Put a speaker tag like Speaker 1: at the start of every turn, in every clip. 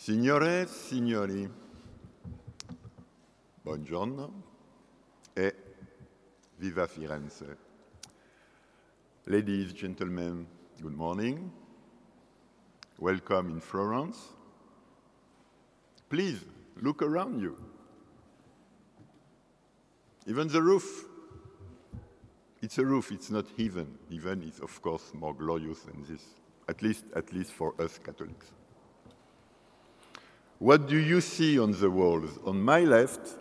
Speaker 1: Signore e signori, buongiorno e viva Firenze. Ladies, gentlemen, good morning. Welcome in Florence. Please look around you. Even the roof. It's a roof, it's not heaven. Heaven is, of course, more glorious than this, at least for us Catholics. What do you see on the walls? On my left,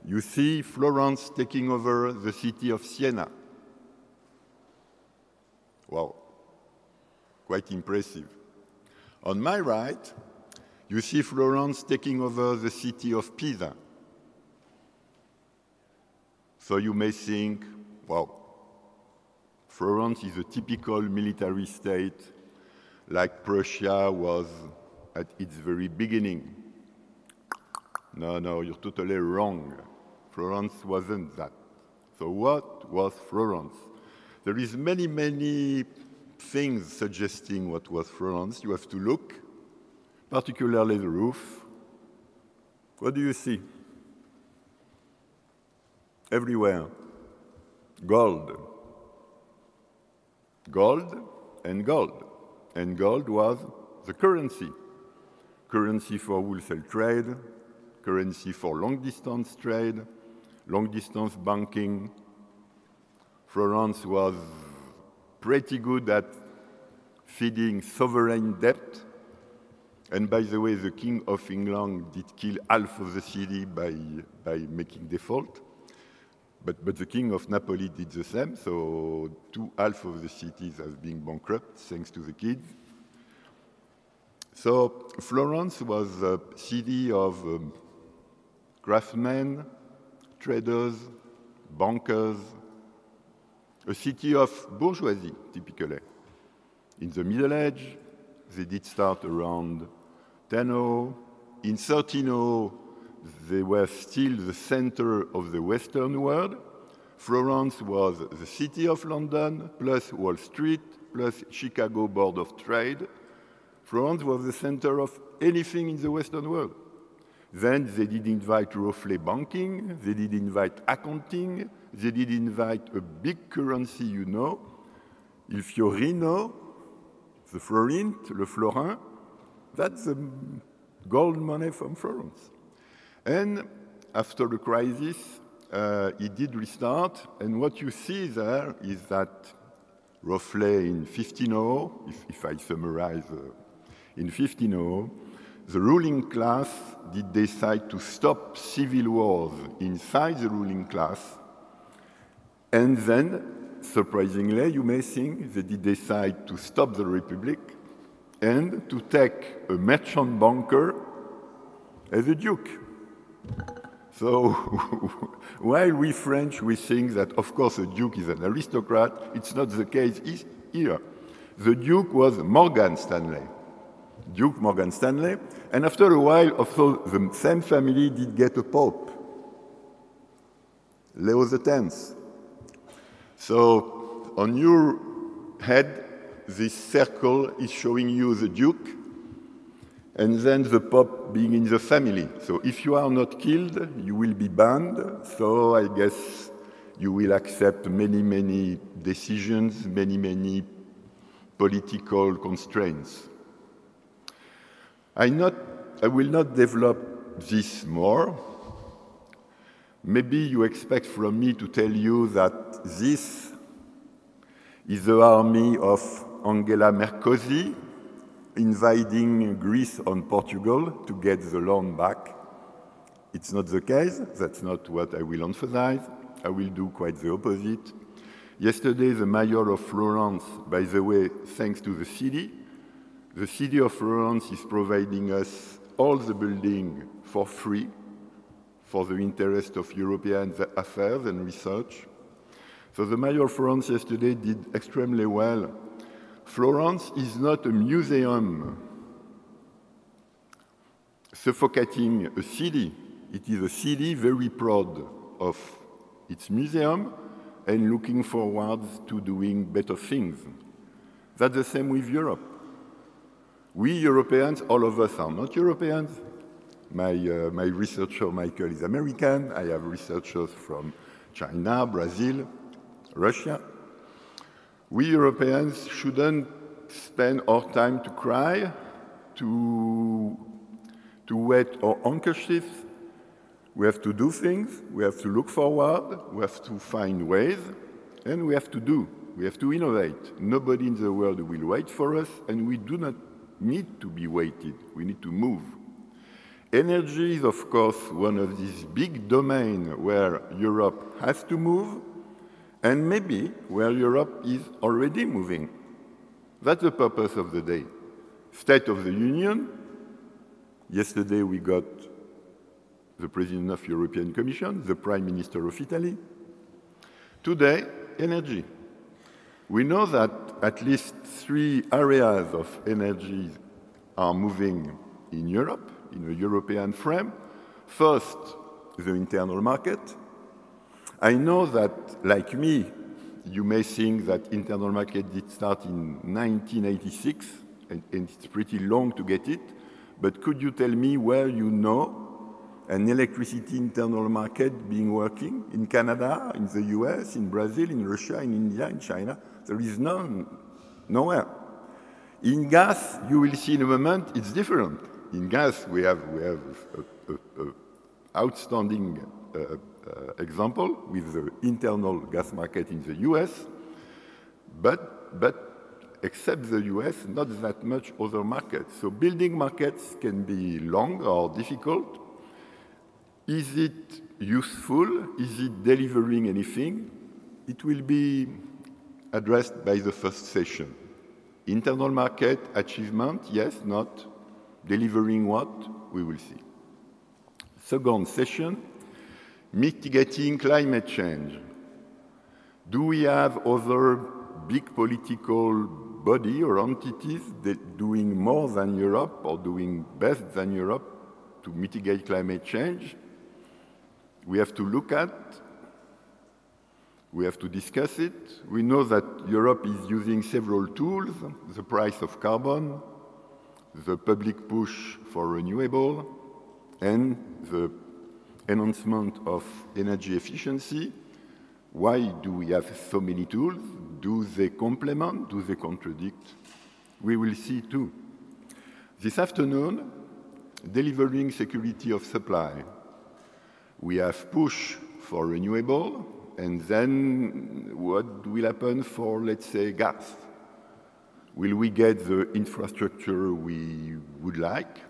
Speaker 1: you see Florence taking over the city of Siena. Wow, quite impressive. On my right, you see Florence taking over the city of Pisa. So you may think, wow, Florence is a typical military state like Prussia was at its very beginning. No, you're totally wrong. Florence wasn't that. So what was Florence? There is many things suggesting what was Florence. You have to look, particularly the roof. What do you see? Everywhere. Gold. Gold and gold. And gold was the currency. Currency for wholesale trade, currency for long-distance trade, long-distance banking. Florence was pretty good at feeding sovereign debt. And by the way, the King of England did kill half of the city by making default. But the King of Napoli did the same, so half of the cities have been bankrupt thanks to the kids. So Florence was a city of craftsmen, traders, bankers, a city of bourgeoisie, typically. In the Middle Age, they did start around 1000. In 1300, they were still the center of the Western world. Florence was the city of London, plus Wall Street, plus Chicago Board of Trade. Florence was the center of anything in the Western world. Then they did invite roughly banking, they did invite accounting, they did invite a big currency, you know, il fiorino, the florint, le florin, that's the gold money from Florence. And after the crisis, it did restart, and what you see there is that roughly in 1500, if I summarize, in 1500, the ruling class did decide to stop civil wars inside the ruling class, and then, surprisingly, you may think they did decide to stop the Republic and to take a merchant banker as a duke. So while we French, we think that, of course, a duke is an aristocrat, it's not the case here. The duke was Morgan Stanley. Duke Morgan Stanley, and after a while, also, the same family did get a pope, Leo X. So on your head, this circle is showing you the duke, and then the pope being in the family. So if you are not killed, you will be banned, so I guess you will accept many decisions, many political constraints. I will not develop this more. Maybe you expect from me to tell you that this is the army of Angela Merkel invading Greece and Portugal to get the loan back. It's not the case. That's not what I will emphasize. I will do quite the opposite. Yesterday, the mayor of Florence, by the way, thanks to the city of Florence is providing us all the building for free for the interest of European affairs and research. So the mayor of Florence yesterday did extremely well. Florence is not a museum suffocating a city. It is a city very proud of its museum and looking forward to doing better things. That's the same with Europe. We Europeans, all of us are not Europeans. My researcher, Michael, is American. I have researchers from China, Brazil, Russia. We Europeans shouldn't spend our time to cry, to wet our handkerchiefs. We have to do things, we have to look forward, we have to find ways, and we have to do. We have to innovate. Nobody in the world will wait for us, and we do not need to be waited. We need to move. Energy is, of course, one of these big domains where Europe has to move, and maybe where Europe is already moving. That's the purpose of the day. State of the Union. Yesterday we got the President of the European Commission, the Prime Minister of Italy. Today, energy. We know that at least 3 areas of energy are moving in Europe, in a European frame. First, the internal market. I know that, like me, you may think that internal market did start in 1986, and it's pretty long to get it, but could you tell me where you know an electricity internal market being working? In Canada, in the US, in Brazil, in Russia, in India, in China? There is none, nowhere. In gas, you will see in a moment, it's different. In gas, we have an outstanding example with the internal gas market in the US, but except the US, not that much other markets. So building markets can be long or difficult. Is it useful? Is it delivering anything? It will be addressed by the first session. Internal market achievement, yes, not. Delivering what? We will see. Second session, mitigating climate change. Do we have other big political body or entities that doing more than Europe or doing best than Europe to mitigate climate change? We have to look at, we have to discuss it. We know that Europe is using several tools, the price of carbon, the public push for renewable, and the enhancement of energy efficiency. Why do we have so many tools? Do they complement? Do they contradict? We will see too. This afternoon, delivering security of supply. We have push for renewable, and then what will happen for, let's say, gas? Will we get the infrastructure we would like?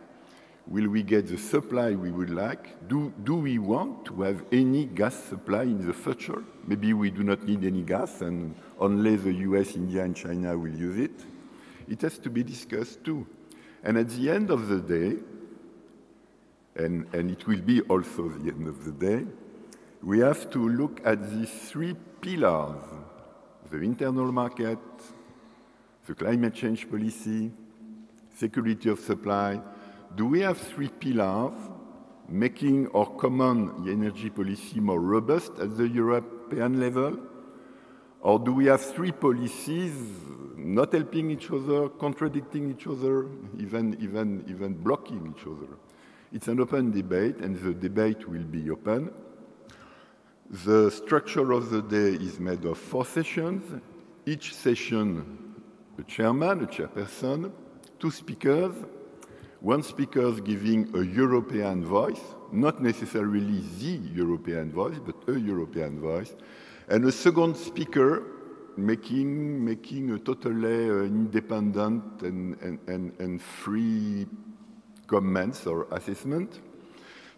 Speaker 1: Will we get the supply we would like? Do we want to have any gas supply in the future? Maybe we do not need any gas, and only the US, India, and China will use it. It has to be discussed too. And at the end of the day, and it will be also the end of the day, we have to look at these 3 pillars: the internal market, the climate change policy, security of supply. Do we have 3 pillars making our common energy policy more robust at the European level? Or do we have 3 policies not helping each other, contradicting each other, even blocking each other? It's an open debate, and the debate will be open. The structure of the day is made of 4 sessions. Each session, a chairman, a chairperson, 2 speakers, 1 speaker giving a European voice, not necessarily the European voice, but a European voice, and a second speaker making a totally independent and free comments or assessment.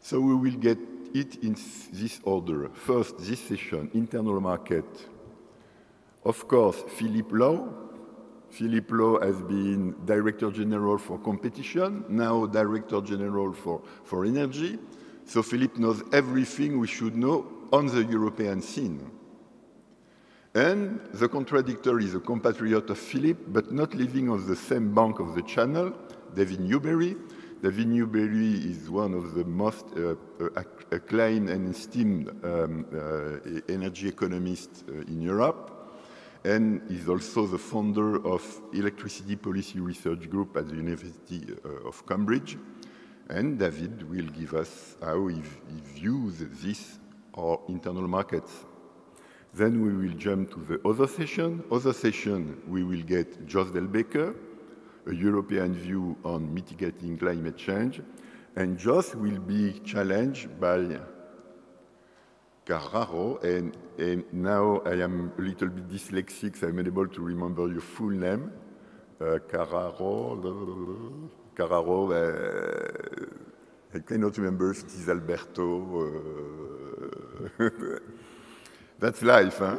Speaker 1: So we will get it in this order. First, this session, internal market. Of course, Philippe Lowe. Philippe Lowe has been Director General for Competition, now Director General for Energy. So Philippe knows everything we should know on the European scene. And the contradictor is a compatriot of Philippe, but not living on the same bank of the channel, David Newberry. David Newberry is one of the most acclaimed and esteemed energy economists in Europe. and is also the founder of Electricity Policy Research Group at the University of Cambridge. And David will give us how he views this, our internal markets. Then we will jump to the other session. Other session, we will get Jos Delbeke, a European view on mitigating climate change. And Jos will be challenged by Carraro, and now I am a little bit dyslexic, so I'm unable to remember your full name. Carraro, I cannot remember if it is Alberto. That's life, huh?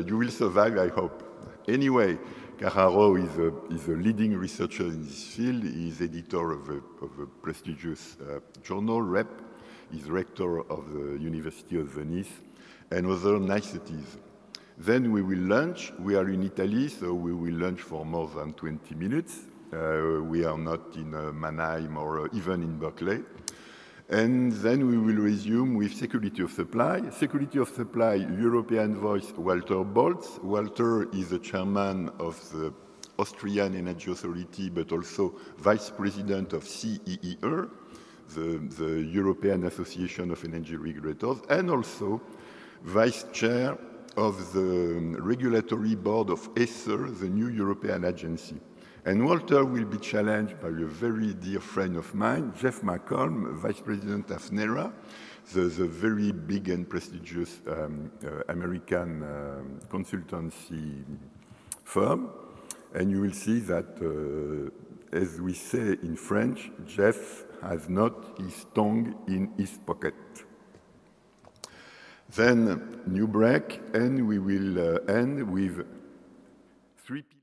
Speaker 1: You will survive, I hope. Anyway, Carraro is a leading researcher in this field. He is editor of a prestigious journal, REP. He's rector of the University of Venice, and other niceties. Then we will lunch. We are in Italy, so we will lunch for more than 20 minutes. We are not in Mannheim or even in Berkeley. And then we will resume with security of supply. Security of supply, European voice, Walter Boltz. Walter is the chairman of the Austrian Energy Authority, but also vice president of CEER, the European Association of Energy Regulators, and also vice chair of the regulatory board of ACER, the new European agency. And Walter will be challenged by a very dear friend of mine, Jeff McColm, vice president of NERA, the very big and prestigious American consultancy firm. And you will see that, as we say in French, Jeff has not his tongue in his pocket. Then, new break, and we will end with 3 p.m.